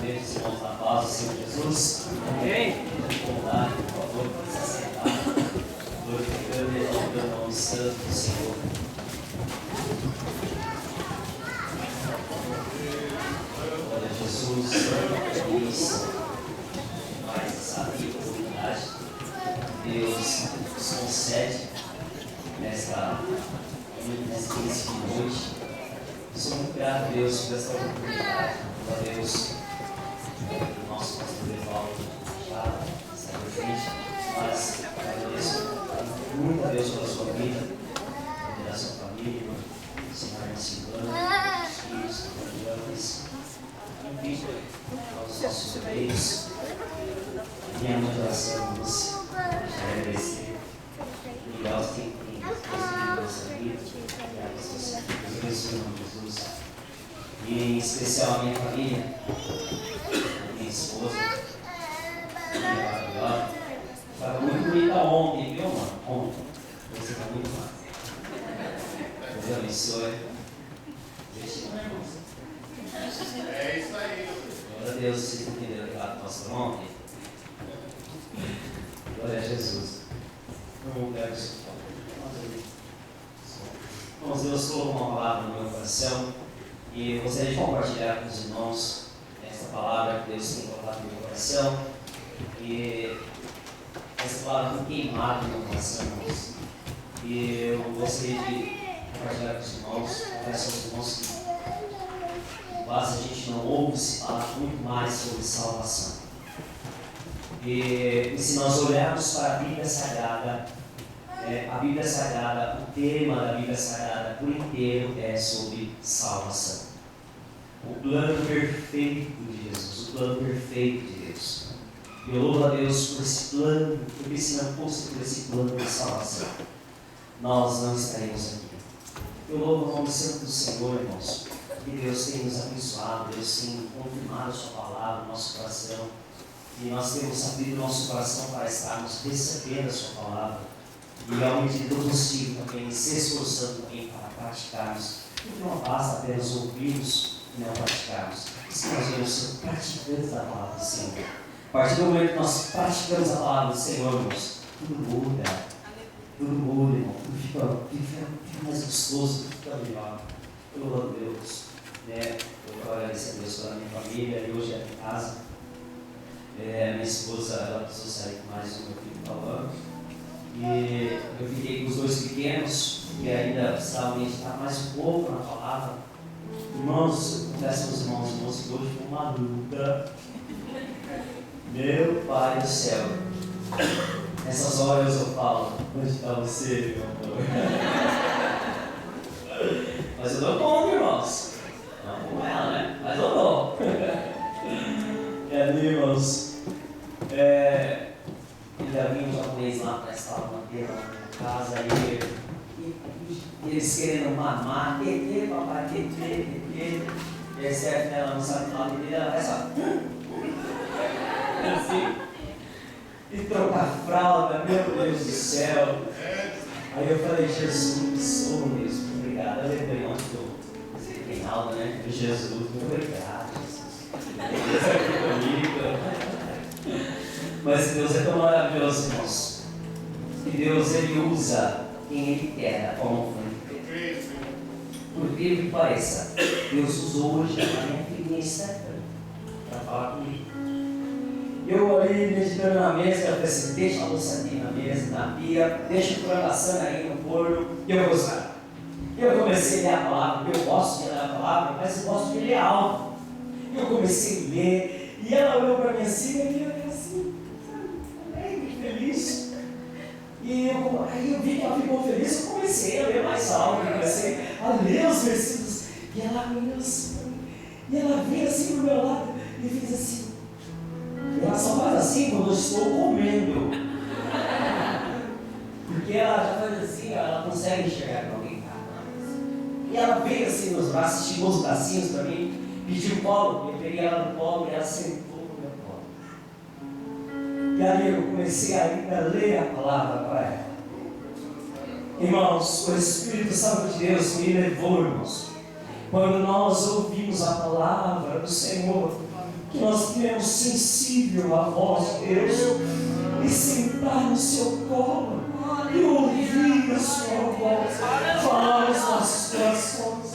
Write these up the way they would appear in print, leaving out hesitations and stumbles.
cumprimentos os irmãos na paz do Senhor Jesus. Amém? Convidar, por favor, para se assentar, glorificando e exaltando o nome santo do Senhor. Glória a Jesus, feliz, mais essa rica oportunidade que Deus nos concede nessa início de noite. Sou muito grato a Deus por essa oportunidade. A Deus, o nosso pastor Evaldo já está presente, mas agradeço muito a Deus pela sua vida, pela sua família, o Senhor Silvana, os filhos, os enfim, aos nossos obreiros. Minha mãe de oração, Lúcia, já agradecer. Obrigado por ter recebido nossa vida, obrigado por seus filhos, em nome de Jesus. E em especial a minha família, a minha esposa, a minha maravilhosa. Estava muito bonita ontem, viu, mano? Ontem. Você está muito mal. Deus abençoe. É isso aí. Glória a Deus, vocês entenderam o recado do pastor ontem? Glória a Jesus. Vamos pegar isso. Irmãos, Deus colocou uma palavra no meu coração. E eu gostaria de compartilhar com os irmãos essa palavra que Deus tem colocado no meu coração. E essa palavra foi queimada no meu coração, irmãos. E eu gostaria de compartilhar com os irmãos, confesso aos irmãos que basta a gente não ouve-se falar muito mais sobre salvação. E se nós olharmos para a Bíblia Sagrada, o tema da Bíblia Sagrada por inteiro é sobre salvação. O plano perfeito de Jesus, o plano perfeito de Deus. Eu louvo a Deus por esse plano, porque se não fosse por esse plano de salvação, nós não estaríamos aqui. Eu louvo o nome santo do Senhor, irmãos, que Deus tem nos abençoado, Deus tem confirmado a sua palavra no nosso coração, e nós temos abrido o nosso coração para estarmos recebendo a sua palavra. E ao medida do possível também se esforçando também para praticarmos. Porque não basta apenas ouvirmos e não praticarmos. Se nós devemos ser praticantes da palavra do Senhor. A partir do momento que nós praticamos a palavra do Senhor, irmãos, tudo muda. Tudo muda, irmão. Tudo fica mais gostoso, tudo fica melhor. Eu louvo a Deus. Eu quero agradecer a Deus pela minha família. E hoje aqui em casa, minha esposa, ela precisou sair com mais um meu filho falando. E eu fiquei com os dois pequenos, que ainda precisavam meditar mais um pouco na palavra. Irmãos, eu confesso aos irmãos que hoje foi uma luta. Meu Pai do céu. Nessas horas eu falo, onde está você, meu amor? Mas eu dou conta, irmãos. Não com ela, né? Mas eu dou. Irmãos. Ele havia um japonês lá para estar na casa e eles querendo mamar, papai, e é certo, ela não sabe falar dele, ela vai só assim, e trocar fralda, meu Deus do céu. Aí eu falei, Jesus, oh mesmo, obrigado. Eu lembrei ontem do Reinaldo, né? Jesus, muito obrigado, Jesus. Deus é aqui comigo. Mas Deus é tão maravilhoso, irmãos. Que Deus, Ele usa quem Ele quer, da forma como Ele quer. Por incrível que pareça, Deus usou hoje a minha filhinha Stephanie para falar comigo. Eu ali meditando na mesa, eu falei assim, deixa a louça aqui na mesa, na pia, deixa o frango assando aí no forno, e eu vou usar. Eu comecei a ler a palavra, porque eu gosto de ler a palavra, mas eu gosto de ler alto. Eu comecei a ler, e ela olhou para mim assim, e eu assim, muito feliz. E aí eu vi que ela ficou feliz, eu comecei a ler mais alto, comecei a ler os versículos. E ela olhou assim, e ela veio assim pro meu lado e fez assim. Ela só faz assim quando eu estou comendo. Porque ela já faz assim, ela consegue enxergar para alguém. E ela veio assim nos braços, esticou os bracinhos para mim, pediu colo, eu peguei ela no colo e ela sentou no meu colo. E aí eu comecei ainda a ler a palavra para ela. Irmãos, o Espírito Santo de Deus me levou, irmãos. quando nós ouvimos a palavra do Senhor, que nós tenhamos sensível à voz de Deus e sentar no seu colo e ouvir a sua voz, falar os nossos corações.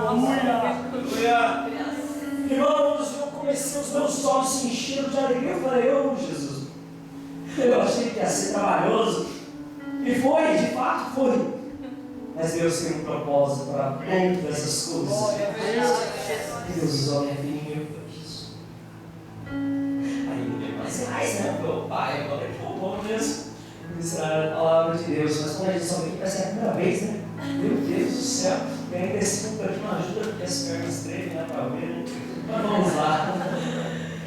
Aleluia. Irmãos, eu comecei, os meus olhos se encheram de alegria. Eu falei, Jesus, eu achei que ia ser trabalhoso, e foi, de fato foi, mas Deus tem um propósito para todas essas coisas. Deus olha a mim. Aí não tem mais, né? Meu pai, eu falei, bom mesmo ministrar a palavra de Deus, mas quando a gente sobe aqui, parece que é a primeira vez, né? Meu Deus do céu, e ainda esse culto aqui não ajuda, porque as pernas tremem, né? Para ver. Mas vamos lá.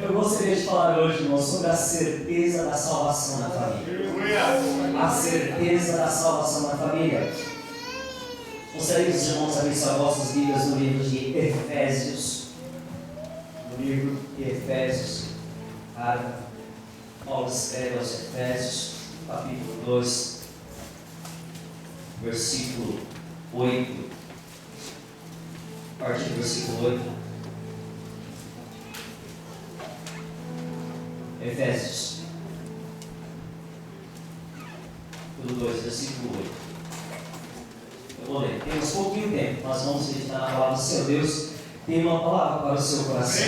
Eu gostaria de falar hoje, irmão, sobre a certeza da salvação na família. A certeza da salvação na família. Gostaria que os irmãos abrissem as vossas Bíblias no livro de Efésios. No livro de Efésios. Paulo escreve aos Efésios, capítulo 2, versículo 8. A partir do versículo 8. Efésios, capítulo 2, versículo 8. Eu vou ler. Temos pouquinho tempo, nós vamos meditar na palavra do Senhor. Deus tem uma palavra para o seu coração.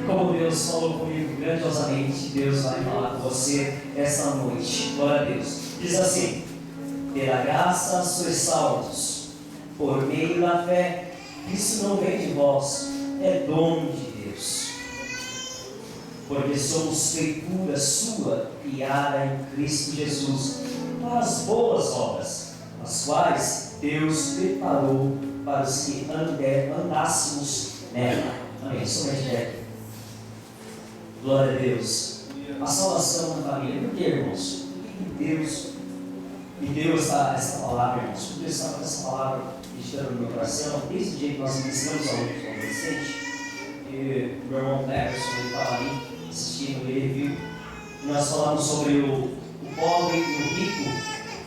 Como Deus falou comigo grandiosamente, Deus vai falar com você essa noite. Glória a Deus. Diz assim: pela graça sois salvos, por meio da fé. Isso não vem de vós, é dom de Deus. Porque somos feitura sua, criada em Cristo Jesus, para as boas obras, as quais Deus preparou para os que andássemos nela. Amém. Somente nela. Glória a Deus. A salvação na família. Por que, irmãos? Deus me deu essa palavra, irmãos. Deus estava com essa palavra meditando no meu coração desde o dia que nós iniciamos a luta com o adolescente. E o meu irmão Cleverson, ele estava ali assistindo, ele viu. E nós falamos sobre o pobre e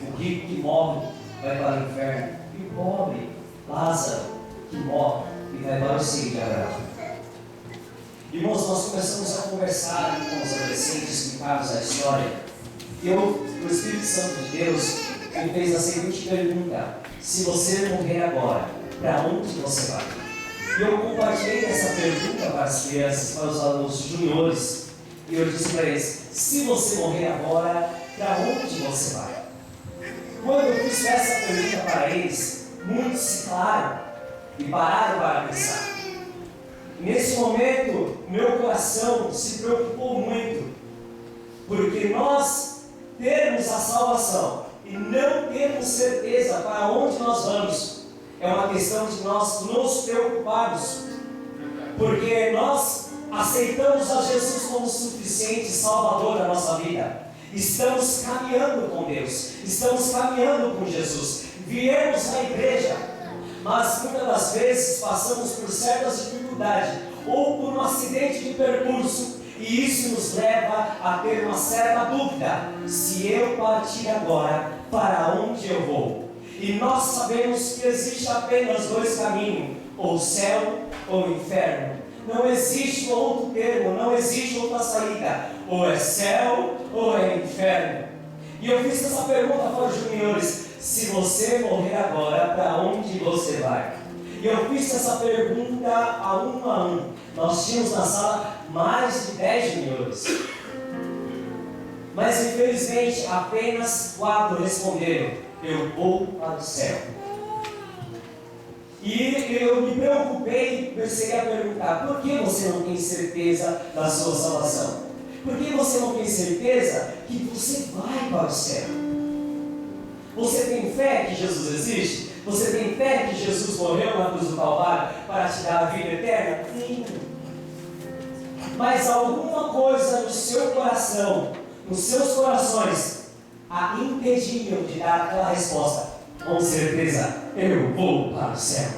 o rico que morre vai para o inferno, e o pobre, Lázaro, que morre e vai para o seio de Abraão. Irmãos, nós começamos a conversar com os adolescentes, explicarmos a história. E o Espírito Santo de Deus me fez a seguinte pergunta: se você morrer agora, para onde você vai? E eu compartilhei essa pergunta para as crianças, para os alunos juniores, e eu disse para eles: se você morrer agora, para onde você vai? Quando eu fiz essa pergunta para eles, muitos se calaram e pararam para pensar. Nesse momento, meu coração se preocupou muito, porque nós termos a salvação e não termos certeza para onde nós vamos, é uma questão de nós nos preocuparmos, porque nós aceitamos a Jesus como suficiente Salvador da nossa vida. Estamos caminhando com Deus, estamos caminhando com Jesus, viemos à igreja, mas muitas das vezes passamos por certas dificuldades ou por um acidente de percurso, e isso nos leva a ter uma certa dúvida: se eu partir agora, para onde eu vou? E nós sabemos que existe apenas dois caminhos: ou céu ou inferno. Não existe outro termo, não existe outra saída. Ou é céu ou é inferno. E eu fiz essa pergunta para os juniores: se você morrer agora, para onde você vai? E eu fiz essa pergunta a um. Nós tínhamos na sala mais de 10 juniores. Mas infelizmente apenas 4 responderam: eu vou para o céu. E eu me preocupei e comecei a perguntar: por que você não tem certeza da sua salvação? Por que você não tem certeza que você vai para o céu? Você tem fé que Jesus existe? Você tem fé que Jesus morreu na cruz do Calvário para te dar a vida eterna? Sim. Mas alguma coisa no seu coração, nos seus corações, a impediam de dar aquela resposta: com certeza, eu vou para o céu.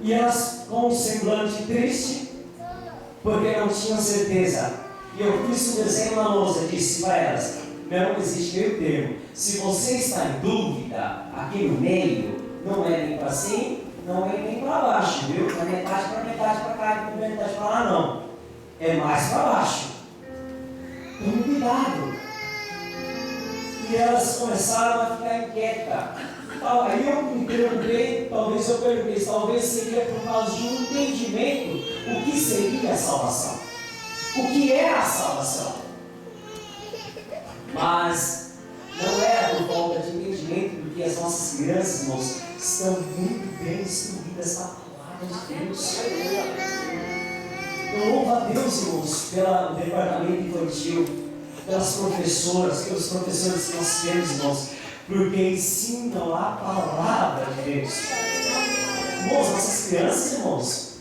E elas, com um semblante triste, porque não tinham certeza. E eu fiz um desenho na lousa e disse para elas: não existe meio termo. Se você está em dúvida aqui no meio, Não é nem para cima, não é nem para baixo, viu? Não é metade para cá e metade para lá, não. É mais para baixo. Tome cuidado. E elas começaram a ficar inquietas. Aí eu me perguntei, talvez seria por causa de um entendimento o que seria a salvação. O que é a salvação? Mas não era por falta de entendimento, porque as nossas crianças, irmãos, estão muito bem instruídas na palavra de Deus. Eu louvo a Deus, irmãos, pelo departamento infantil, pelas professoras, pelos professores que nós temos, irmãos, porque ensinam a palavra de Deus. Irmãos, nossas crianças, irmãos,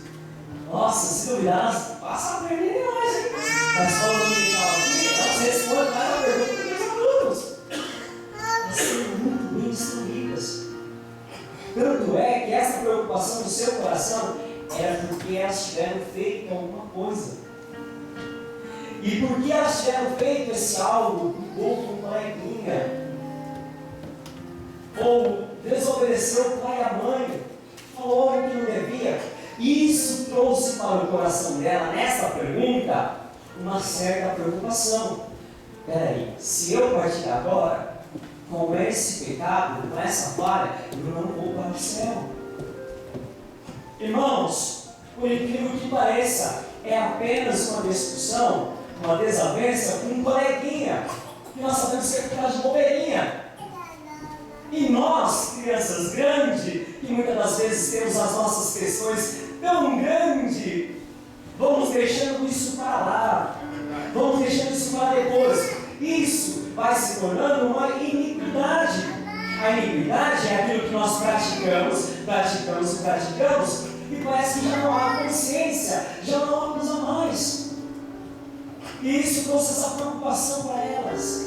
nossa, se duvidar, passa a perder nós, hein? Mas falando de aqui, elas respondem mais a pergunta do que os alunos. Elas são muito bem instruídas. Tanto é que essa preocupação do seu coração era porque elas tiveram feito alguma coisa. E porque elas tiveram feito esse algo com um coleguinha, ou desobedeceu o pai e a mãe, falou algo que não devia, isso trouxe para o coração dela, nessa pergunta, uma certa preocupação. Peraí, se eu partir agora com esse pecado, com essa falha, eu não vou para o céu. Irmãos, por incrível que pareça, é apenas uma discussão, uma desavença com um coleguinha, que nós sabemos que é por causa de bobeirinha. E nós, crianças grandes, que muitas das vezes temos as nossas questões tão grandes, vamos deixando isso para lá, vamos deixando isso para depois. Isso vai se tornando uma iniquidade. A iniquidade é aquilo que nós praticamos, e parece que já não há consciência, já não há coisa mais. E isso trouxe essa preocupação para elas.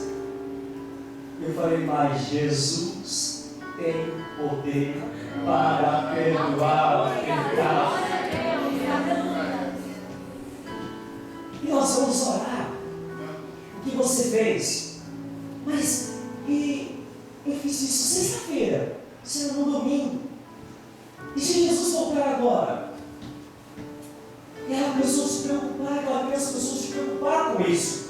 Eu falei, mas Jesus tem poder para perdoar o pecado. E nós vamos orar. O que você fez? Mas eu fiz isso sexta-feira, será no domingo. E se Jesus voltar agora? E ela começou a se preocupar, aquela criança começou a se preocupar com isso.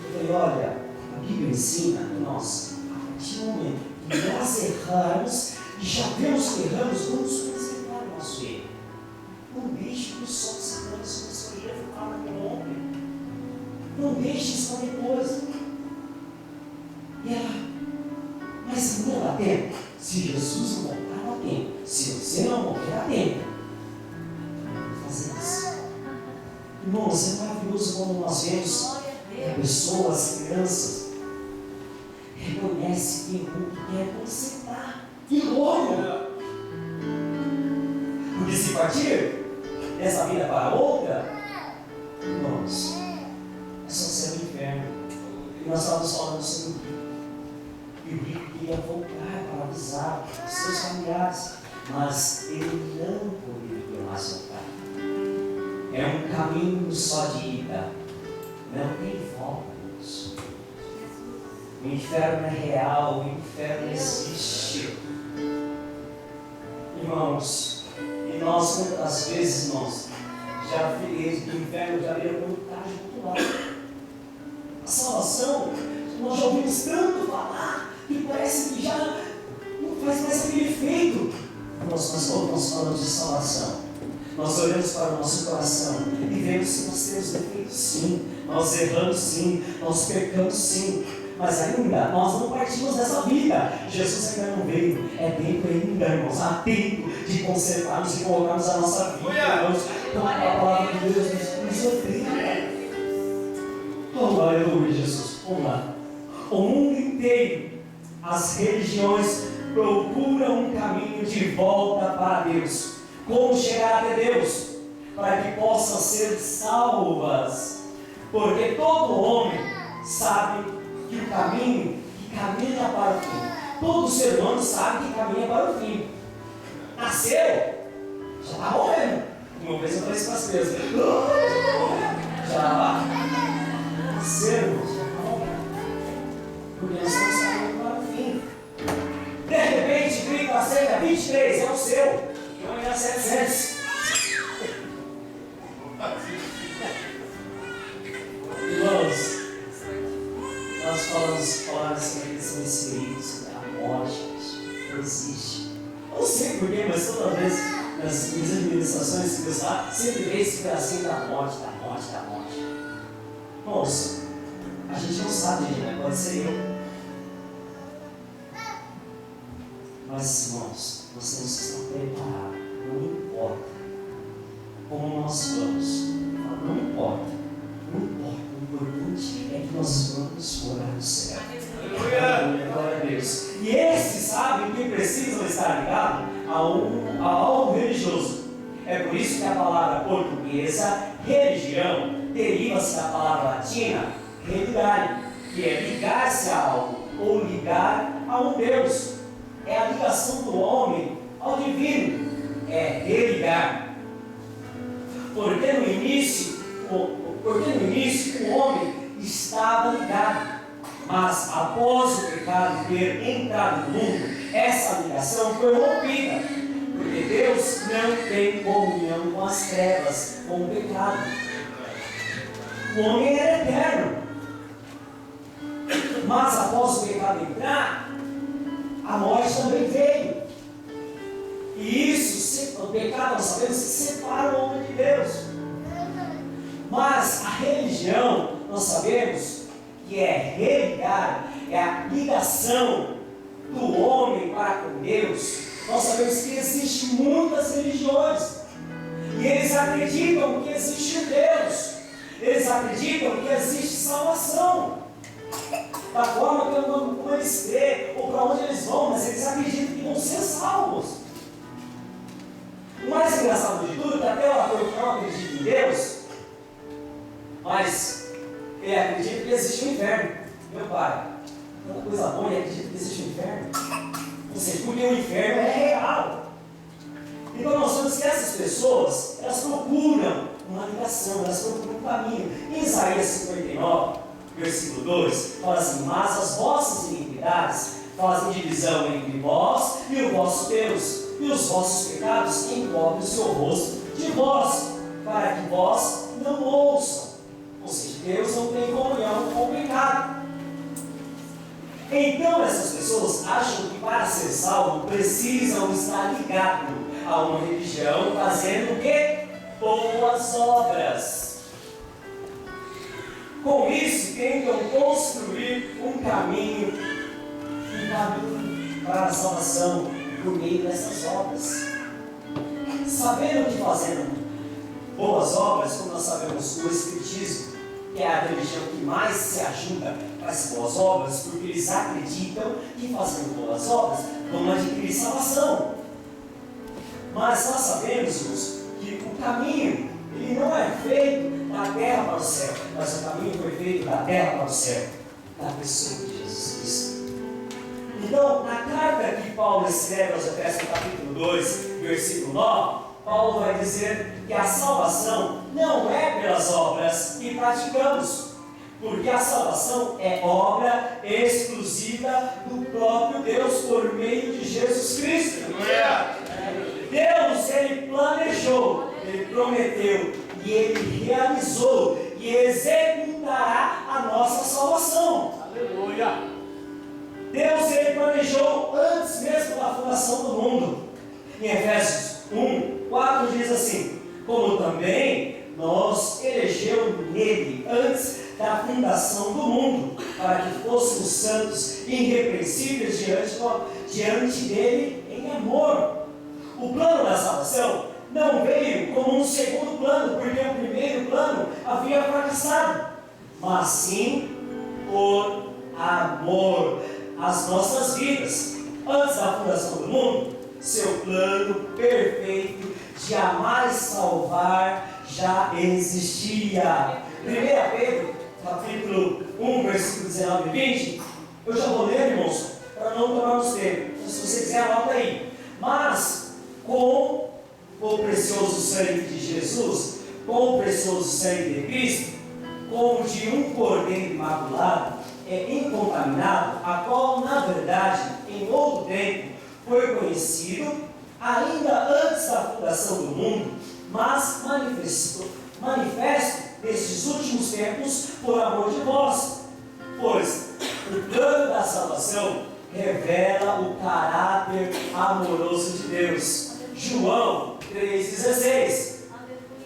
Eu falei, olha, a Bíblia ensina que nós, a partir do momento que nós erramos, e já vemos que erramos, vamos consertar o nosso erro. Não deixe que o sol se põe sobre o seu erro, fala com o homem. Não deixe isso para depois. E ela, mas não dá tempo. Se Jesus não voltar, dá tempo. Se você não morrer, dá tempo. Fazer isso. Irmãos, é maravilhoso quando nós vemos pessoas, crianças, reconhece que errou, que quer consertar. E logo. Porque se partir dessa vida para outra, irmãos, é só ser o inferno. E nós estávamos falando sobre o rico. E o rico queria voltar para avisar os seus familiares, mas ele não poderia mais voltar. É um caminho só de ida, não tem volta, irmãos. O inferno é real, o inferno existe. Irmãos, e nós muitas vezes, irmãos, já fizemos do inferno, já veio como está junto lá. A salvação, nós já ouvimos tanto falar, que parece que já não faz mais aquele efeito. Nós estamos falando de salvação. Nós olhamos para o nosso coração e vemos que nós temos defeitos sim, nós erramos sim, nós pecamos sim, mas ainda nós não partimos dessa vida. Jesus ainda não veio, é tempo ainda, irmãos, há tempo de consertarmos e colocarmos a nossa vida, irmãos, como a palavra de Deus nos obriga. Oh, aleluia, Jesus. Vamos lá. O mundo inteiro, as religiões procuram um caminho de volta para Deus. Como chegar até Deus? Para que possam ser salvas. Porque todo homem sabe que o caminho que caminha para o fim. Todo ser humano sabe que caminha para o fim. Nasceu, já está morrendo. Uma vez eu falei isso para as crianças. Já nasceu, já está morrendo. Porque nós estamos caminhando para o fim. De repente, 23, é o seu, que vai ganhar 700. Irmãos, nós falamos assim, que são inseridos na morte, não existe. Não sei porquê, mas toda vez nas minhas administrações que Deus dá, sempre vem esse pedacinho da morte, da morte, da morte. Irmãos, a gente não sabe, gente, né? Pode ser eu. Mas, irmãos, nós temos que estar preparados. Não importa como nós vamos. Não importa. Não importa. O importante é que nós vamos morar no céu. Glória a Deus. E esses sabem que precisam estar ligados a algo religioso. É por isso que a palavra portuguesa, religião, deriva-se da palavra latina, religare, que é ligar-se a algo ou ligar a um Deus. É a ligação do homem ao divino. É religar. Porque no início o homem estava ligado. Mas após o pecado ter entrado no mundo, essa ligação foi rompida. Porque Deus não tem comunhão com as trevas, com o pecado. O homem era eterno. Mas após o pecado entrar, a morte também veio. E isso, o pecado, nós sabemos, separa o homem de Deus. Mas a religião, nós sabemos que é religar, é a ligação do homem para com Deus. Nós sabemos que existem muitas religiões. E eles acreditam que existe um Deus. Eles acreditam que existe salvação. Da forma como eles crêem, ou para onde eles vão, mas eles acreditam que vão ser salvos. O mais engraçado de tudo é que até eu não acredito em Deus, mas ele acredita que existe um inferno. Meu pai, tanta coisa boa, ele acredita que existe um inferno. Ou seja, porque o inferno é real. Então nós vemos que essas pessoas, elas procuram uma ligação, elas procuram um caminho. Em Isaías 59, versículo 2, fala assim: mas as vossas iniquidades fazem divisão entre vós e o vosso Deus, e os vossos pecados encobrem o seu rosto de vós, para que vós não ouçam. Ou seja, Deus não tem comunhão com o pecado. Então essas pessoas acham que para ser salvo precisam estar ligados a uma religião, fazendo o quê? Boas obras. Com isso, tentam construir um caminho para a salvação por meio dessas obras. Sabendo que fazendo boas obras, como nós sabemos, o Espiritismo, que é a religião que mais se ajuda para as boas obras, porque eles acreditam que fazendo boas obras vão adquirir salvação. Mas nós sabemos, irmãos, que o caminho ele não é feito da terra para o céu, mas o caminho foi feito da terra para o céu, da pessoa de Jesus Cristo. Então, na carta que Paulo escreve aos Efésios, capítulo 2, versículo 9, Paulo vai dizer que a salvação não é pelas obras que praticamos, porque a salvação é obra exclusiva do próprio Deus por meio de Jesus Cristo. Deus, Ele planejou, Ele prometeu e Ele realizou e executará a nossa salvação. Aleluia! Deus, Ele planejou antes mesmo da fundação do mundo. Em Efésios 1:4 diz assim: como também nos elegeu nele antes da fundação do mundo, para que fôssemos santos e irrepreensíveis diante dele em amor. O plano da salvação não veio como um segundo plano, porque o primeiro plano havia fracassado, mas sim por amor às nossas vidas. Antes da fundação do mundo, seu plano perfeito de amar e salvar já existia. 1 Pedro, capítulo 1, versículo 19 e 20, eu já vou ler, irmãos, para não tomarmos tempo. Se você quiser, anota aí. Mas com o precioso sangue de Jesus, com o precioso sangue de Cristo, como de um cordeiro imaculado, incontaminado, a qual, na verdade, em outro tempo, foi conhecido ainda antes da fundação do mundo, mas manifesto nestes últimos tempos por amor de vós. Pois o plano da salvação revela o caráter amoroso de Deus. João 3,16.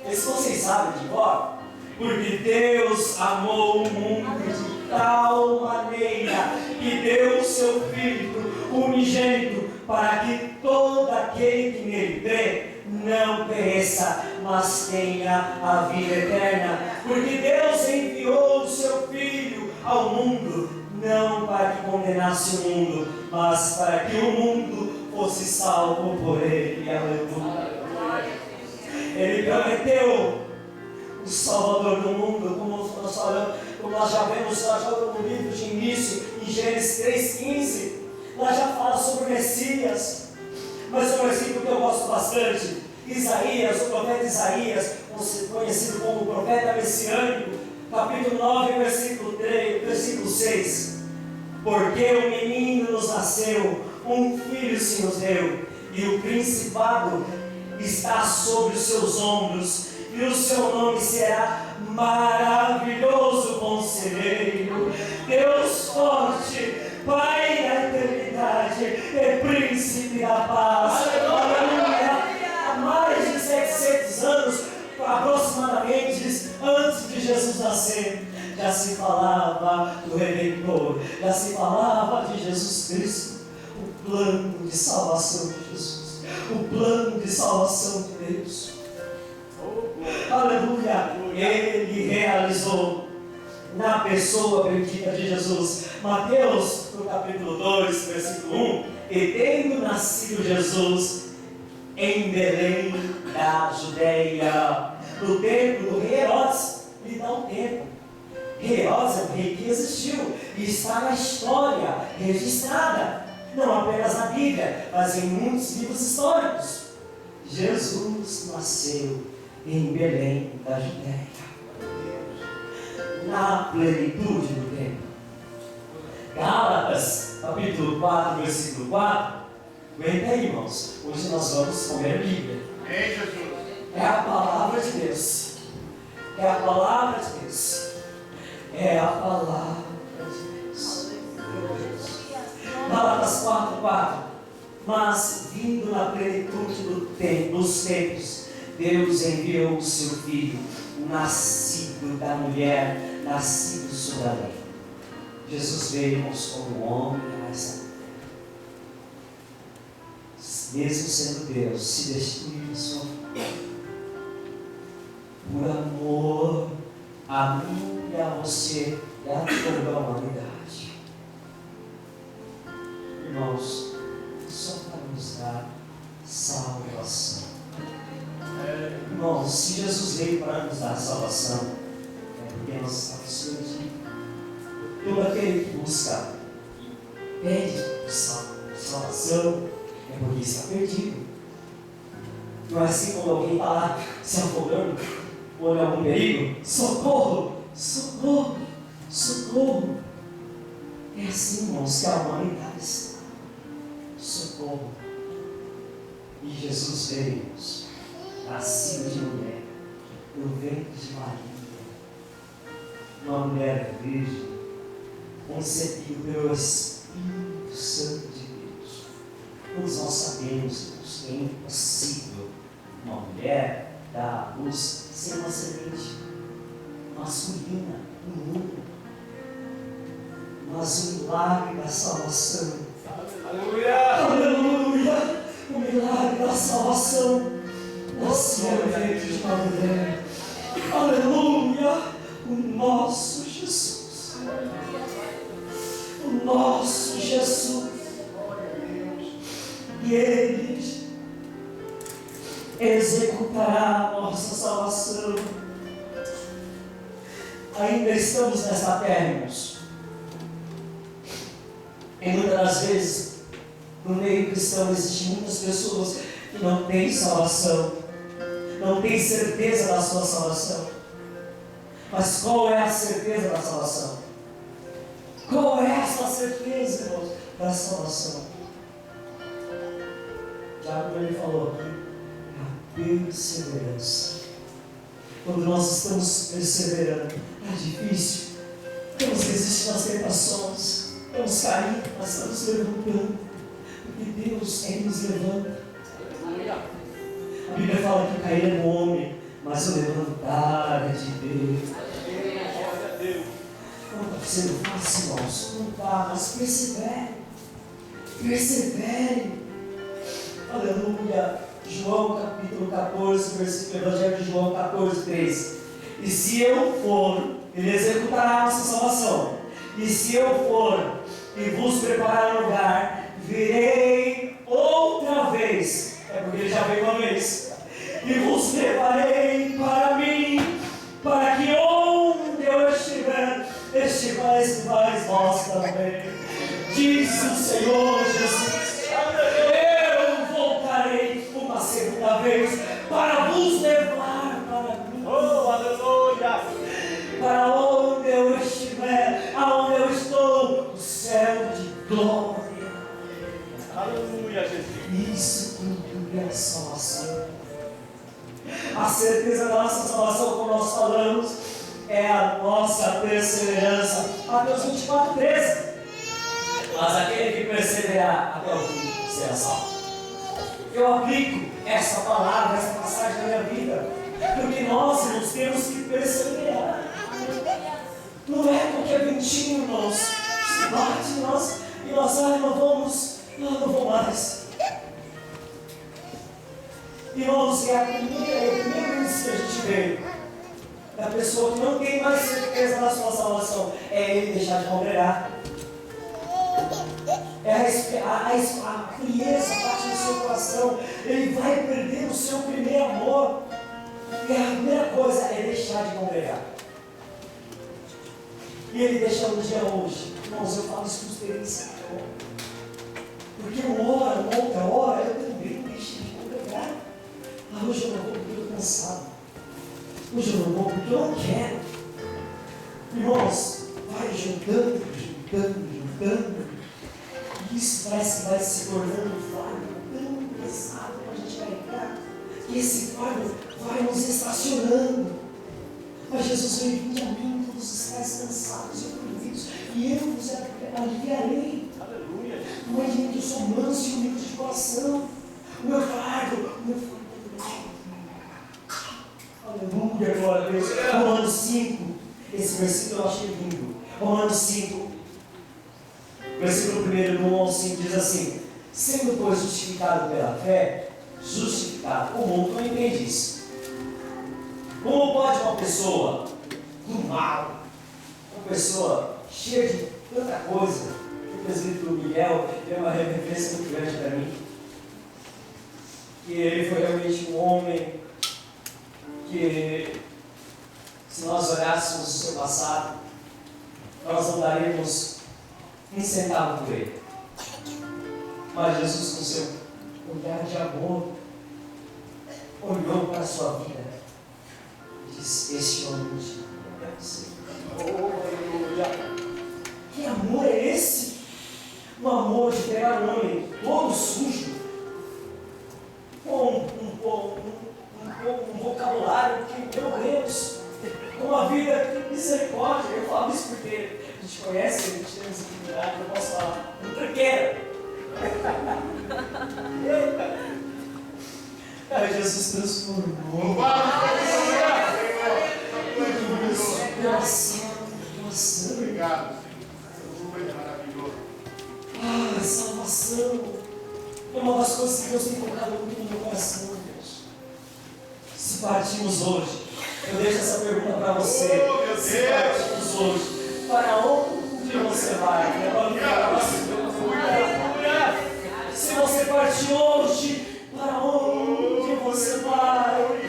Esse vocês sabem de cor? Porque Deus amou o mundo de tal maneira que deu o seu Filho unigênito, para que todo aquele que nele crê não pereça, mas tenha a vida eterna. Porque Deus enviou o seu Filho ao mundo, não para que condenasse o mundo, mas para que o mundo fosse salvo por ele. Aleluia. Ele prometeu o Salvador do mundo, como nós já vemos no livro de início, em Gênesis 3,15, lá já fala sobre o Messias. Mas é um versículo que eu gosto bastante, Isaías, o profeta Isaías, conhecido como o profeta messiânico, capítulo 9, versículo 6. Porque um menino nos nasceu, um filho se nos deu, e o principado está sobre os seus ombros, e o seu nome será Maravilhoso Conselheiro, Deus Forte, Pai da Eternidade e Príncipe da Paz. Aleluia! Há mais de 700 anos, aproximadamente, antes de Jesus nascer, já se falava do Redentor, já se falava de Jesus Cristo, o plano de salvação de Jesus, o plano de salvação de Deus. Aleluia! Ele realizou na pessoa bendita de Jesus. Mateus, no capítulo 2, versículo 1: e tendo nascido Jesus em Belém da Judeia, no tempo do rei Herodes. Lhe dá um tempo. Herodes é um rei que existiu e está na história registrada, não apenas na Bíblia, mas em muitos livros históricos. Jesus nasceu em Belém da Judeia, na plenitude do tempo. Gálatas, capítulo 4, versículo 4. Aguenta aí, irmãos. Hoje nós vamos comer a Bíblia. Amém, Jesus. É a palavra de Deus. É a palavra de Deus. É a palavra de Deus. Gálatas 4, 4. Mas, vindo na plenitude dos tempos, Deus enviou o seu Filho, nascido da mulher, nascido sob a lei. Jesus veio como homem a essa terra. Mesmo sendo Deus, se destruiu a sua vida. Por amor a mim e a você e a toda a humanidade. Irmãos, só para nos dar salvação. Irmãos, se Jesus veio para nos dar salvação, é porque nós estamos perdidos. Todo aquele que busca, pede salvação, é porque está perdido. Não é assim quando alguém está lá se afogando, ou em algum perigo: socorro, socorro, socorro. É assim, irmãos, que a humanidade está. Socorro. E Jesus veio, nascido de mulher, no ventre de Maria, uma mulher virgem, concebido pelo Espírito Santo de Deus. Todos nós sabemos, Deus, que é impossível uma mulher dar à luz sem uma semente masculina no mundo. Mas o milagre da salvação, aleluia, aleluia, o milagre da salvação nasceu no ventre de uma mulher. Aleluia, o nosso Jesus, o nosso Jesus. E Ele executará a nossa salvação. Ainda estamos nesta terra, irmãos. E muitas das vezes, no meio cristão, existem muitas pessoas que não têm salvação, não têm certeza da sua salvação. Mas qual é a certeza da salvação? Qual é essa certeza, irmãos, da salvação? Já como ele falou aqui, a perseverança. Quando nós estamos perseverando, é difícil, estamos resistindo às tentações, estamos caindo, mas estamos levantando, porque Deus, Ele nos levanta. A Bíblia fala que cair é no homem, mas o levantar é de Deus. Não está sendo fácil, irmãos, não está, mas persevere. Aleluia. João capítulo 14, versículo, Evangelho de João 14, 3. E se eu for, Ele executará a nossa salvação. E se eu for e vos preparar um lugar, virei outra vez. É porque Ele já veio uma vez. E vos levarei para mim, para que onde eu estiver, estivais vós também. Diz o Senhor Jesus. Eu voltarei uma segunda vez para vos levar para mim. Oh, aleluia! Para onde eu estiver, aonde eu estou, o céu de glória. Aleluia, Jesus! Isso tudo é salvação. A certeza da nossa salvação, como nós falamos, é a nossa perseverança. Mateus 24, 13. Mas aquele que perseverar até o fim será salvo. Eu aplico essa palavra, essa passagem na minha vida, porque nós, irmãos, temos que perseverar. Não é qualquer ventinho, irmãos, se bate em nós e nós, não vou mais. Irmãos, é o primeiro índice que a gente vê da pessoa que não tem mais certeza da sua salvação, é ele deixar de congregar. A frieza bate no seu coração, ele vai perder o seu primeiro amor. E a primeira coisa é deixar de congregar. E ele deixa no dia hoje. Irmãos, eu falo isso com experiência. Porque outra hora, eu também deixei de congregar. Hoje eu não vou porque eu estou cansado. Hoje eu não vou porque eu não quero. Irmãos, vai juntando. Isso parece que vai se tornando um fardo tão pesado para a gente carregar, que esse fardo vai nos estacionando. Mas Jesus veio: vinde a mim, todos estáis cansados e oprimidos, e eu vos aliviarei. Aleluia. Não é que eu sou manso e humilde de coração. O meu fardo é leve. Aleluia, glória a Deus. Romanos 5, esse versículo eu achei lindo. Romanos 5. Versículo 1, do 1 ao 5, diz assim: sendo, pois, justificado pela fé, o mundo não entende isso. Como pode uma pessoa do mal, uma pessoa cheia de tanta coisa, o presbítero Miguel tem uma referência muito grande para mim, que ele foi realmente um homem que, se nós olhássemos o seu passado, nós não daríamos um centavo por ele. Mas Jesus, com seu olhar de amor, olhou para a sua vida e disse: este homem é você. Que amor é esse? Um amor de pegar um homem todo sujo, com um vocabulário que, meu Deus, com uma vida de misericórdia. Eu falo isso porque a gente conhece, a gente tem essa intimidade, eu posso falar, não tranqueira. Eita! Aí Jesus transformou. Salvação. Obrigado, Senhor. Maravilhoso. Salvação é uma das coisas que Deus tem colocado muito no meu coração, Deus. Se partimos hoje, eu deixo essa pergunta para você. Se partimos hoje, para onde você vai? Se você partir hoje, para onde você vai?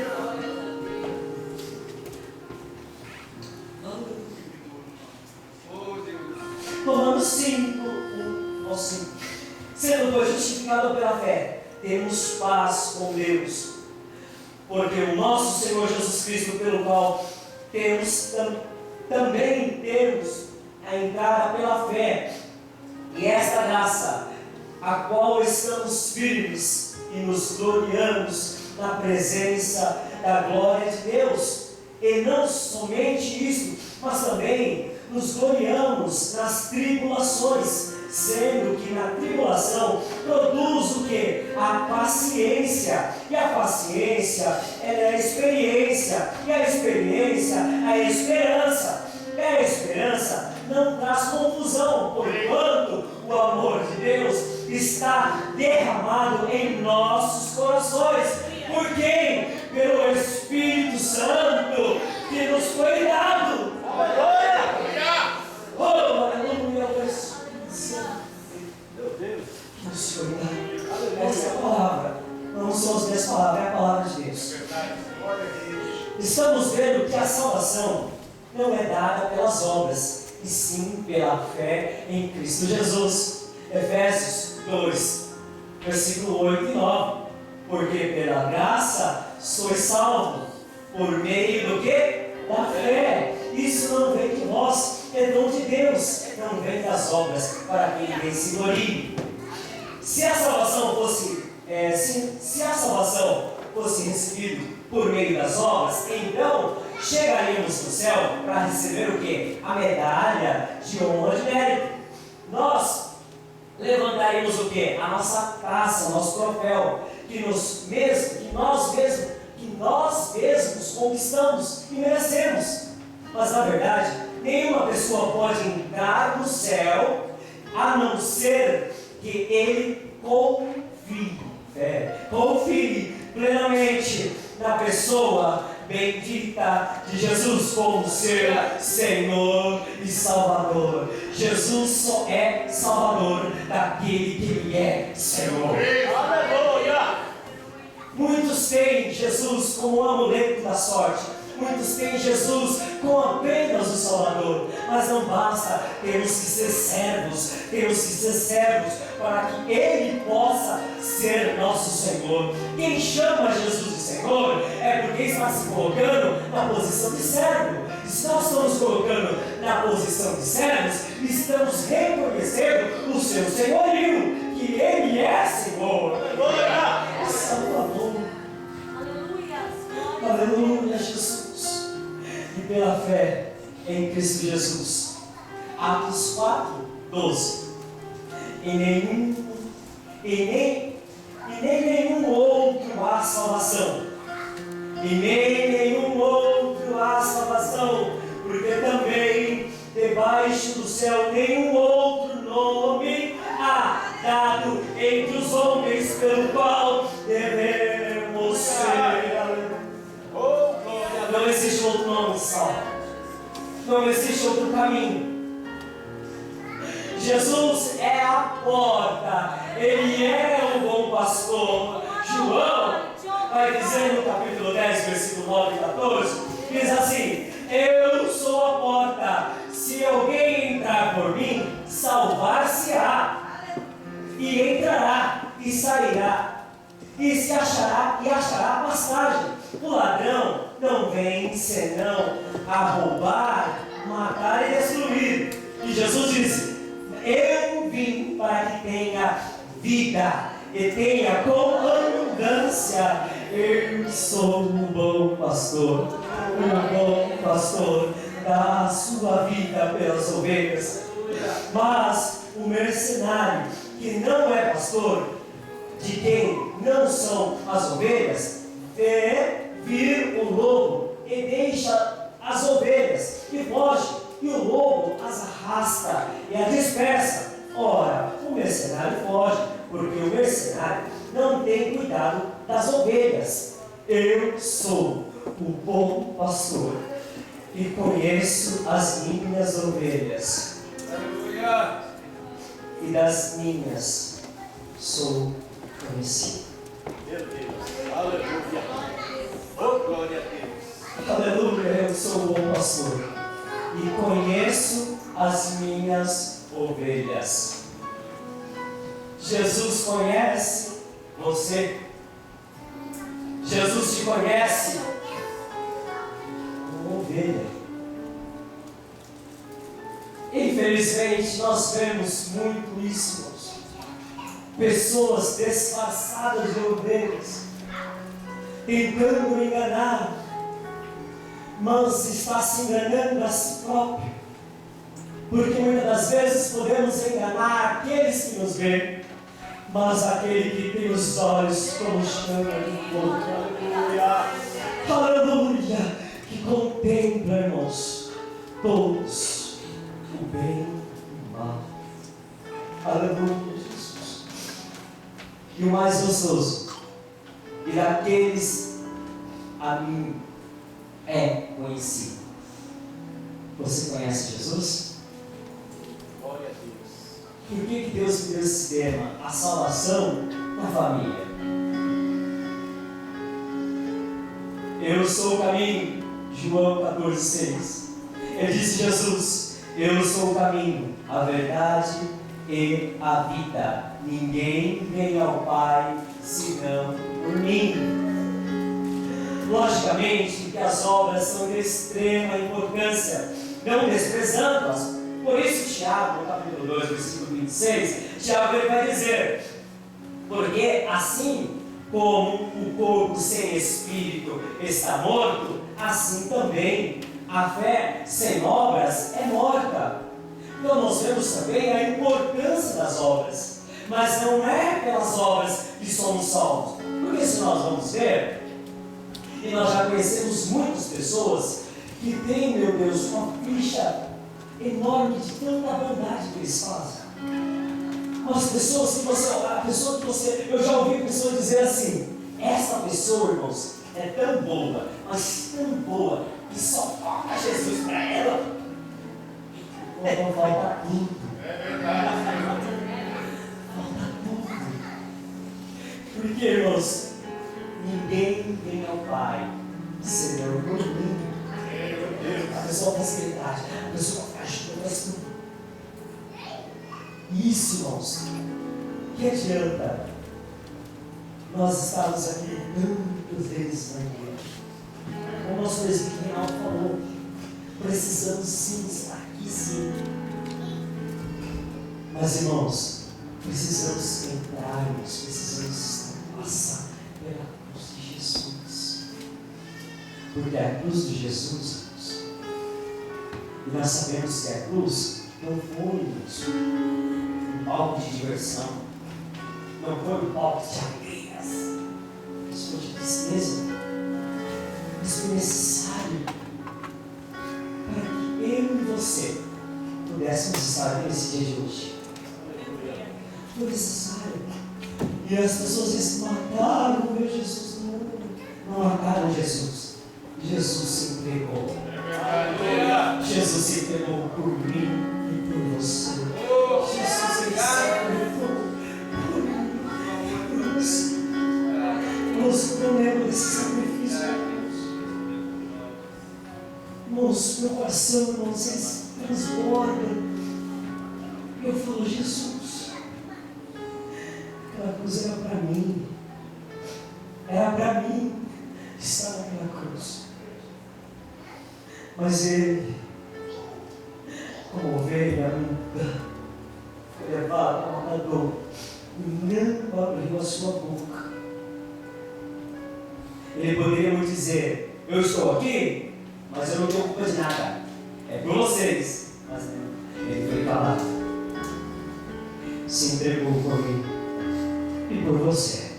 Romanos 5, 1 ao 5. Sendo, pois, justificado pela fé, temos paz com Deus, porque o nosso Senhor Jesus Cristo, pelo qual também temos a entrada pela fé, e esta graça, a qual estamos firmes e e nos gloriamos na presença da glória de Deus. E não somente isso, mas também nos gloriamos nas tribulações, sendo que na tribulação produz o que? A paciência, e a paciência é a experiência, e a experiência é a esperança, e a esperança não traz confusão, porquanto o amor de Deus está derramado em nossos corações. Por quem? Pelo Espírito Santo que nos foi dado. Aleluia! Oh, aleluia, o Espírito Santo Meu Deus! que nos foi dado. Essa é a palavra. Não são as minhas palavras, é a palavra de Deus. Verdade. Glória a Deus. Estamos vendo que a salvação não é dada pelas obras, e sim pela fé em Cristo Jesus. Efésios 2, versículo 8 e 9. Porque pela graça sois salvos, por meio do que? Da fé. Isso não vem de vós, é dom de Deus, não vem das obras, para que ninguém se glorie. Se a salvação fosse recebida por meio das obras, então chegaríamos no céu para receber o que? A medalha de honra de mérito. Nós levantaríamos o que? A nossa taça, o nosso troféu, que nós mesmos conquistamos e merecemos. Mas na verdade, nenhuma pessoa pode entrar no céu a não ser que ele confie plenamente na pessoa bendita de Jesus como seu Senhor e Salvador. Jesus só é Salvador daquele que Ele é Senhor. Aleluia! Muitos têm Jesus como um amuleto da sorte. Muitos têm Jesus como apenas o Salvador. Mas não basta, temos que ser servos para que Ele possa ser nosso Senhor. Quem chama Jesus de Senhor é porque está se colocando na posição de servo. Se nós estamos colocando na posição de servos, estamos reconhecendo o seu senhorio, que Ele é Senhor. Aleluia! Salvador. Aleluia, Jesus. E pela fé em Cristo Jesus. Atos 4, 12. E nem nenhum outro há salvação. E nem nenhum outro há salvação. Porque também debaixo do céu nenhum outro nome há dado entre os homens pelo qual devemos ser. Oh, glória! Não existe outro nome salvo. Não existe outro caminho. Jesus é a porta. Ele é o bom pastor. João vai dizer no capítulo 10, versículo 9 e 14, diz assim: eu sou a porta. Se alguém entrar por mim, salvar-se-á. E entrará e sairá. E se achará pastagem. O ladrão não vem senão a roubar, matar e destruir. E Jesus disse: eu vim para que tenha vida e tenha com abundância. Eu sou o bom pastor. O bom pastor dá a sua vida pelas ovelhas. Mas o mercenário que não é pastor, de quem não são as ovelhas, vê vir o lobo e deixa as ovelhas e foge, e o lobo as arrasta e as dispersa. Ora, o mercenário foge, porque o mercenário não tem cuidado das ovelhas. Eu sou o bom pastor e conheço as minhas ovelhas. Aleluia! E das minhas sou conhecido. Meu Deus! Aleluia! Oh, glória a Deus! Aleluia, eu sou o bom pastor e conheço as minhas ovelhas. Jesus conhece você. Jesus te conhece como ovelha. Infelizmente nós vemos muito isso, irmãos. pessoas disfarçadas de ovelhas, tentando enganar, mas está se enganando a si próprio, porque muitas das vezes podemos enganar aqueles que nos veem, mas aquele que tem os olhos como chama de fogo, aleluia, que contempla, irmãos, todos, o bem e o mal, aleluia, Jesus. E o mais gostoso, e daqueles a mim é conhecido. Você conhece Jesus? Glória a Deus. Por que Deus me deu esse tema? A salvação na família. Eu sou o caminho, João 14,6. Ele disse Jesus: eu sou o caminho, a verdade e a vida. Ninguém vem ao Pai senão por mim. Logicamente que as obras são de extrema importância, não desprezando-as. Por isso Tiago, no capítulo 2, versículo 26, Tiago ele vai dizer: porque assim como o corpo sem espírito está morto, assim também a fé sem obras é morta. Então nós vemos também a importância das obras, mas não é pelas obras que somos salvos, porque se nós vamos ver, e nós já conhecemos muitas pessoas que têm, meu Deus, uma ficha enorme de tanta bondade que eles fazem. Umas pessoas que eu já ouvi pessoas dizer assim: essa pessoa, irmãos, é tão boa, mas tão boa, que só toca Jesus para ela. Não falta tudo. É verdade. Falta tudo. Porque, irmãos, ninguém vem ao Pai senão por mim. A pessoa faz verdade, a pessoa ajuda, faz tudo. Isso, irmãos, que adianta nós estarmos aqui tantas vezes na igreja? Como o nosso presbítero Reinaldo falou, precisamos sim estar aqui, sim. Mas, irmãos, precisamos entrarmos, precisamos passar pela cruz de Jesus. Porque a cruz de Jesus, irmãos, e nós sabemos que a cruz não foi, irmãos, um palco de diversão, não foi um palco de alegrias, isso foi de tristeza, mas foi necessário para que eu e você pudéssemos estar aqui nesse dia de hoje. Foi necessário. E as pessoas dizem: mataram o meu Jesus. Não mataram Jesus. Jesus se entregou. Jesus se entregou por mim e por você. Jesus se entregou por mim e por você. Irmãos, eu lembro desse sacrifício, irmãos. Meu coração, irmãos, ele transborda. Eu falo: Jesus, aquela cruz era para mim. Era para mim estar naquela cruz. Mas ele, como ovelha muda, foi levado ao matador e não abriu a sua boca. Ele poderia muito dizer: eu estou aqui, mas eu não tenho culpa de nada. É por vocês. Mas não. Ele foi calado. Se entregou por mim e por você.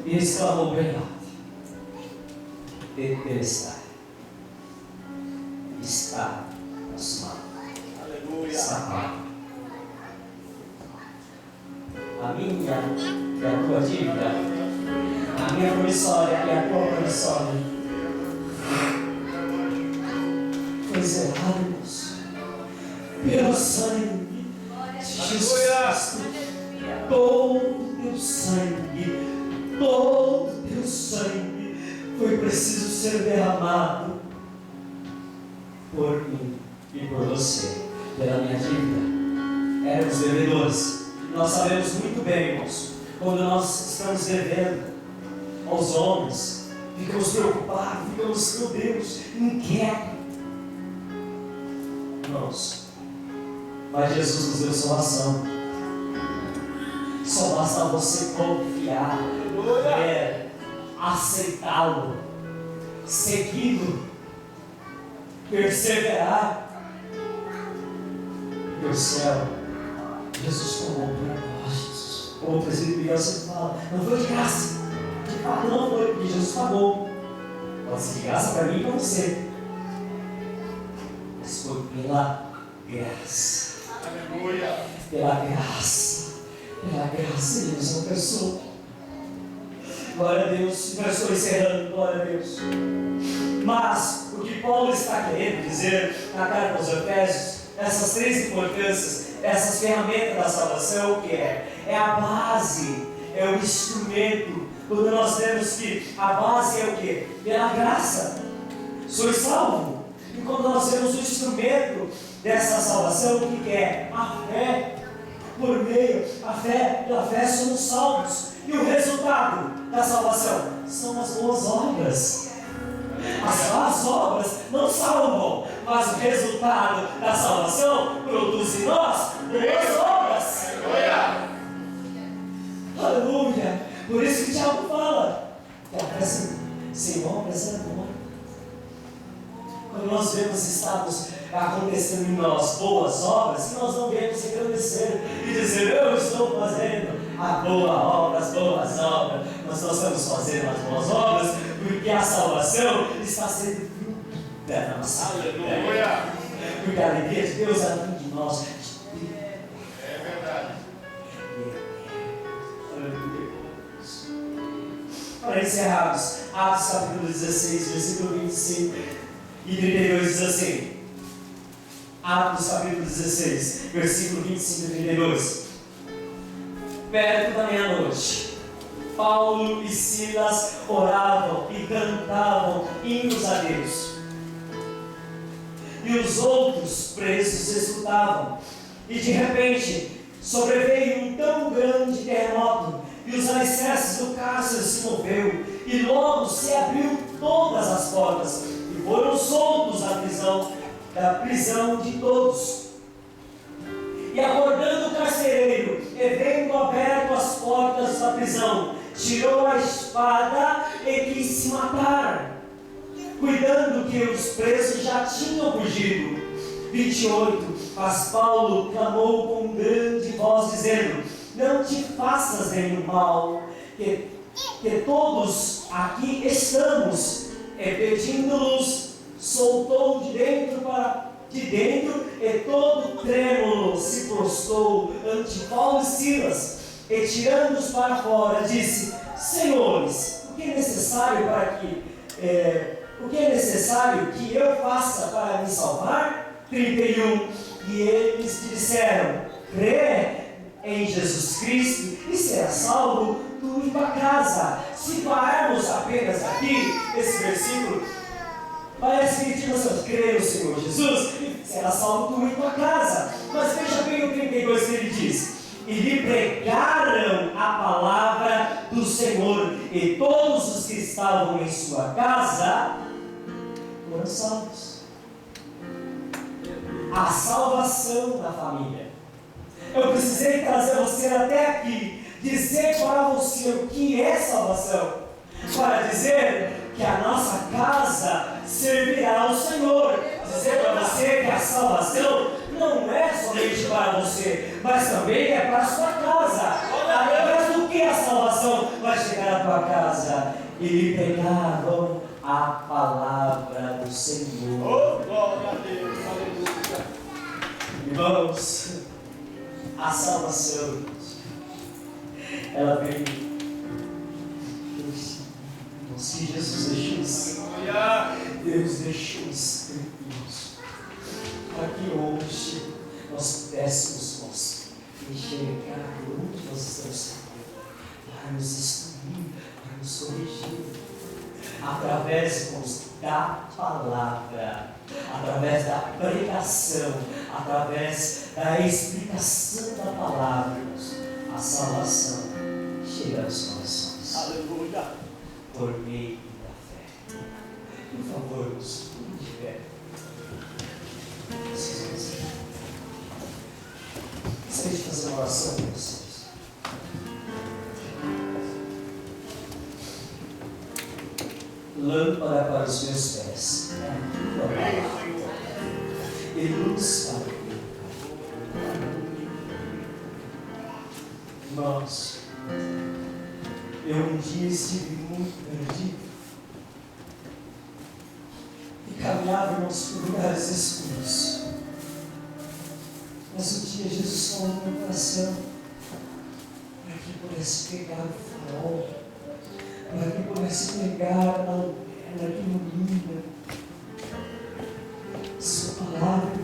E exclamou bem alto: Tetelestai. Está consumado. Aleluia. Está pago. A minha e a tua dívida, a minha promissória e a tua promissória foi zerada, irmãos, pelo sangue de Jesus Cristo. Todo teu sangue foi preciso ser derramado por mim e por você, pela minha dívida. Éramos devedores. Nós sabemos muito bem, irmãos, quando nós estamos devendo aos homens, ficamos preocupados, ficamos, meu Deus, inquietos. Irmãos, mas Jesus nos deu salvação. Só basta você confiar, aceitá-lo, segui-lo, perseverar. E o céu, Jesus pagou por nós, Jesus. Como o presbítero Miguel sempre fala, não foi de graça. De fato não foi, porque Jesus pagou. Pode ser de graça para mim e para você. Mas foi pela graça. Aleluia. Pela graça. Pela graça de Deus alcançou. Glória a Deus. Já estou encerrando, glória a Deus. Mas o que Paulo está querendo dizer na carta aos Efésios, essas três importâncias, essas ferramentas da salvação, o que é? É a base, é o instrumento. Quando nós vemos que a base é o que? Pela graça. Sois salvo. E quando nós vemos o instrumento dessa salvação, o que é? A fé. Por meio, pela fé somos salvos. E o resultado da salvação são as boas obras. As más obras não salvam, mas o resultado da salvação produz em nós boas obras. Aleluia. Aleluia! Por isso que o Tiago fala que a fé sem obras é morta. Quando nós vemos estados acontecendo em nós boas obras, nós não devemos engrandecer e dizer, eu estou fazendo a boa obra, as boas obras. Nós não estamos fazendo as boas obras porque a salvação está sendo fruto da nossa vida. Aleluia. Porque a alegria de Deus é fruto de nós. É verdade. Para encerrarmos, Atos capítulo 16, versículo 25 e 32 diz assim. Atos capítulo 16, versículo 25 e 32. Perto da meia-noite, Paulo e Silas oravam e cantavam hinos a Deus. E os outros presos escutavam. E de repente sobreveio um tão grande terremoto, e os alicerces do cárcere se moveu, e logo se abriu todas as portas, e foram soltos da prisão de todos. E acordando o carcereiro, e vendo aberto as portas da prisão, tirou a espada e quis se matar, cuidando que os presos já tinham fugido. 28. Mas Paulo clamou com grande voz, dizendo: não te faças nenhum mal, que todos aqui estamos. E pedindo-los, soltou de dentro, e todo trêmulo se prostrou ante Paulo e Silas, e tirando-os para fora, disse: senhores, o que é necessário que eu faça para me salvar? 31. E eles lhe disseram: crê em Jesus Cristo e será salvo tu e tua casa. Se pararmos apenas aqui, esse versículo, parece que diz assim: crê no Senhor Jesus e será salvo tu e tua casa. Mas veja bem o 32 que ele diz: e lhe pregaram a palavra do Senhor, e todos os que estavam em sua casa foram salvos. A salvação da família. Eu precisei trazer você até aqui, dizer para você o que é salvação, para dizer que a nossa casa servirá ao Senhor, dizer para você que a salvação não é somente para você, mas também é para a sua casa. Através do que a salvação vai chegar à tua casa? E lhe pregaram a palavra do Senhor. Oh, glória a Deus, aleluia. Irmãos, a salvação, ela vem dos que Jesus deixou. Deus deixou escritos para que hoje nós pudéssemos enxergar onde nós estamos, para nos instruir, para nos corrigir, através, irmãos, da palavra, através da pregação, através da explicação da palavra, a salvação chega aos corações. Aleluia. Por meio da fé. Por favor, nos de fé. Gostaria de fazer uma oração com vocês. lâmpada para os meus pés é a tua palavra, e luz para o meu caminho. Irmãos, eu um dia estive muito perdido e caminhava, irmãos, por lugares escuros. Mas um dia Jesus falou no meu coração para que eu pudesse pegar o farol, para que eu pudesse pegar a lanterna que ilumina a sua palavra.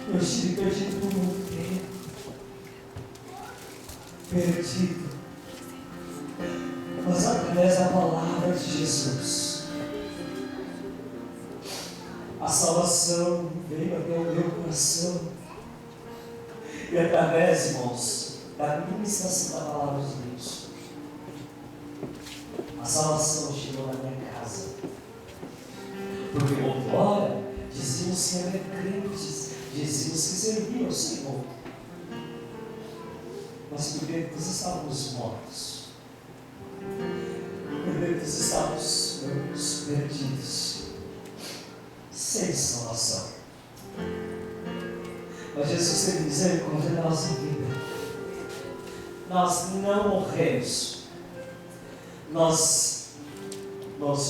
Eu estive perdido por muito tempo, perdido, mas através da palavra de Jesus, a salvação veio até o meu coração, e através, irmãos, da ministração da palavra de Deus, a salvação chegou na minha casa. Porque outrora dizíamos que eram crentes, dizíamos que serviam ao Senhor, mas por dentro nós estávamos mortos, por dentro nós estávamos perdidos, sem salvação. Mas Jesus teve misericórdia da nossa vida. Nós não morremos.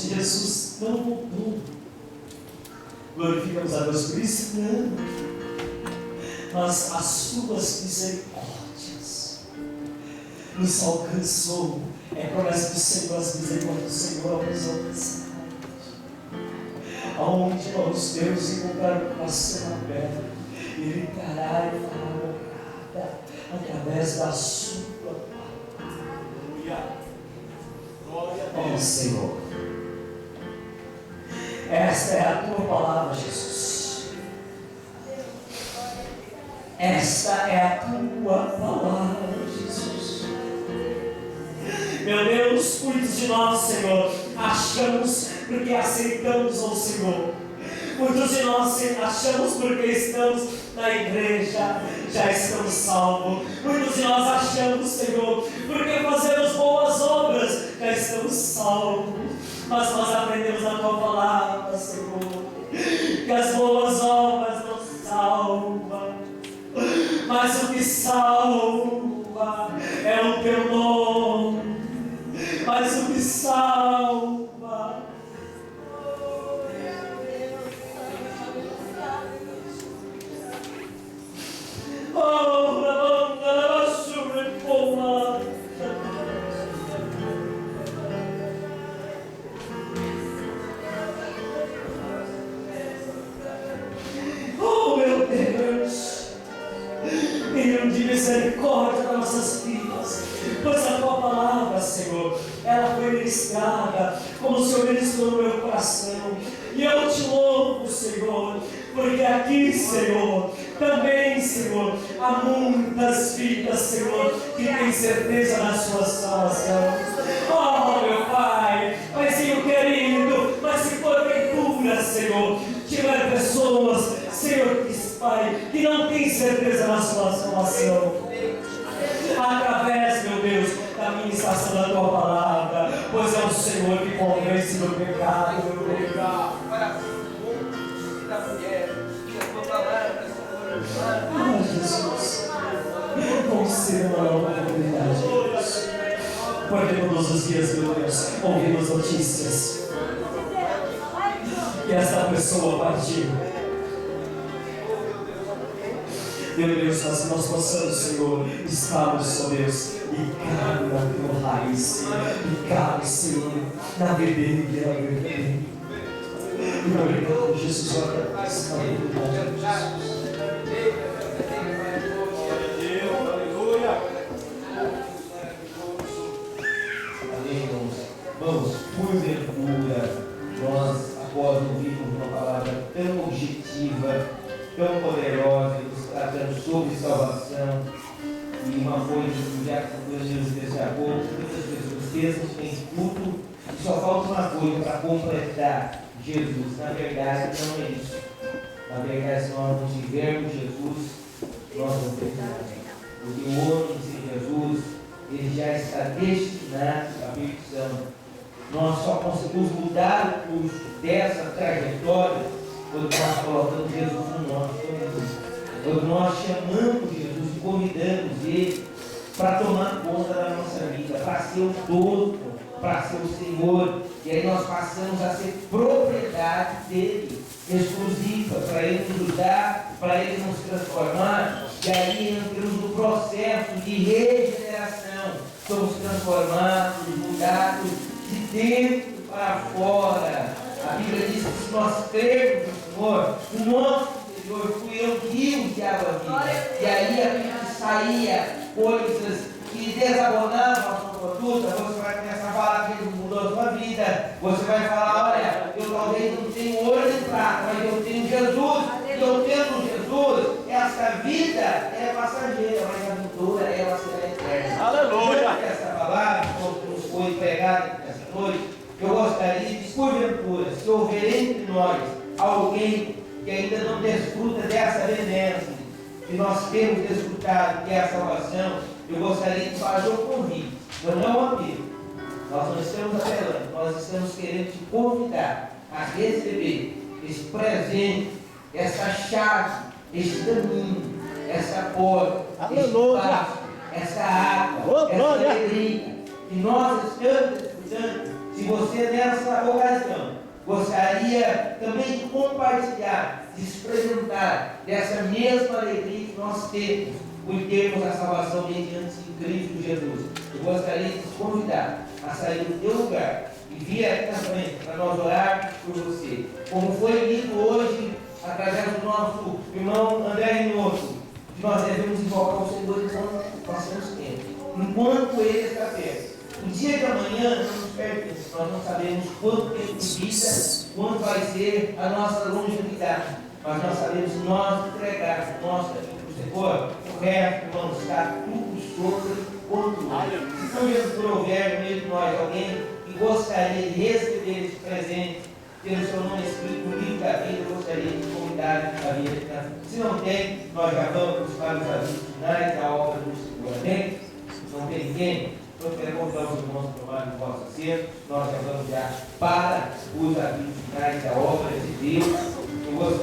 Jesus não voltou. Glorificamos a Deus por isso? Não. Mas as suas misericórdias nos alcançou. É promessa do Senhor, as misericórdias do Senhor nos alcançaram. Aonde nós Deus encontrar o coração aberto, Ele entrará e fará morada através da sua palavra. Ó Senhor, esta é a tua palavra, Jesus. Esta é a tua palavra, Jesus. Meu Deus, muitos de nós, Senhor, achamos porque aceitamos ao Senhor. Muitos de nós achamos porque estamos na igreja, já estamos salvos. Muitos de nós achamos, Senhor, porque fazemos boas obras, já estamos salvos. Mas nós aprendemos na tua palavra, Senhor, que as boas obras não salvam, mas o que salva é o teu nome. Mas o que salva meu Deus, tenha de misericórdia das nossas vidas, pois a tua palavra, Senhor, ela foi ministrada como o Senhor ministrou no meu coração. E eu te louvo, Senhor, porque aqui, Senhor, também, Senhor, há muitas vidas, Senhor, que têm certeza na sua salvação. Oh, meu Pai, Paizinho querido, mas se porventura, Senhor, tiver pessoas, Senhor, Pai, que não têm certeza na sua salvação, através, meu Deus, da ministração da tua palavra, pois é o Senhor que convence do pecado, meu Deus. Ah, Jesus, conceda uma nova oportunidade, Deus, porque todos os dias, meu Deus, ouvimos notícias que esta pessoa partiu. Meu Deus, mas que nós possamos, Senhor, estarmos, ó Deus, ligados na tua raiz, ligados, Senhor, na videira verdadeira. Muito obrigado, Jesus, olha, está muito bom, Jesus. Amém, irmãos. Vamos, porventura, nós, após ouvirmos uma palavra tão objetiva, tão poderosa, tratando sobre salvação, e uma coisa que já Jesus destacou, muitas pessoas pensam que tem tudo e só falta uma coisa para completar Jesus. Na verdade, não é isso. Na verdade, se nós não tivermos Jesus, nós não temos nada. Porque o homem sem Jesus, ele já está destinado à perdição. Nós só conseguimos mudar o curso dessa trajetória quando nós colocamos Jesus no nosso coração. Quando nós chamamos Jesus e convidamos Ele para tomar conta da nossa vida, para ser o dono, para ser o Senhor. E aí nós passamos a ser propriedade dele, exclusiva, para Ele nos dar, para Ele nos transformar. E aí entramos no processo de regeneração. Somos transformados, mudados de dentro para fora. A Bíblia diz que se nós crermos no Senhor, o nosso interior fluirão rios de água viva. E aí a Bíblia saía coisas que desabonavam a sua conduta. Você vai começar a falar que Ele mudou a sua vida. Você vai falar, olha, eu talvez não tenho ouro nem prata, mas eu tenho Jesus. E eu tendo Jesus, essa vida é passageira, mas a aventura ela será eterna. Aleluia! Essa palavra, como nos foi pregada essa noite, eu gostaria de, porventura, se houver entre nós alguém que ainda não desfruta dessa benesse que nós temos desfrutado, que é a salvação, eu gostaria de fazer um convite. Não é um apelo. Nós não estamos apelando, nós estamos querendo te convidar a receber esse presente, essa chave, esse caminho, essa porta, esse passo, essa água, essa alegria que nós estamos desfrutando. Se você nessa ocasião gostaria também de compartilhar, de experimentar dessa mesma alegria que nós temos por termos a salvação mediante Cristo Jesus, eu gostaria de te convidar a sair do teu lugar e vir aqui na frente para nós orar por você. Como foi dito hoje, através do nosso irmão André Rinoso, que nós devemos invocar o Senhor enquanto nós temos tempo, enquanto Ele está perto. O dia de amanhã não nos pertence, nós não sabemos quanto tempo de vida, quanto vai ser a nossa longevidade, mas nós sabemos nós entregar nossa vida para o Senhor, o resto, irmãos, está tudo sobre controle. Se São Jesus houver no meio de nós alguém que gostaria de receber esse presente, pelo seu nome escrito no livro da vida, eu gostaria de convidar a vida. Se não tem, nós já vamos para os avisos finais da obra do Senhor. Amém? Não tem ninguém? Então, quero convidar os irmãos para tomar o vosso assento. Nós já vamos já para os avisos finais da obra de Deus.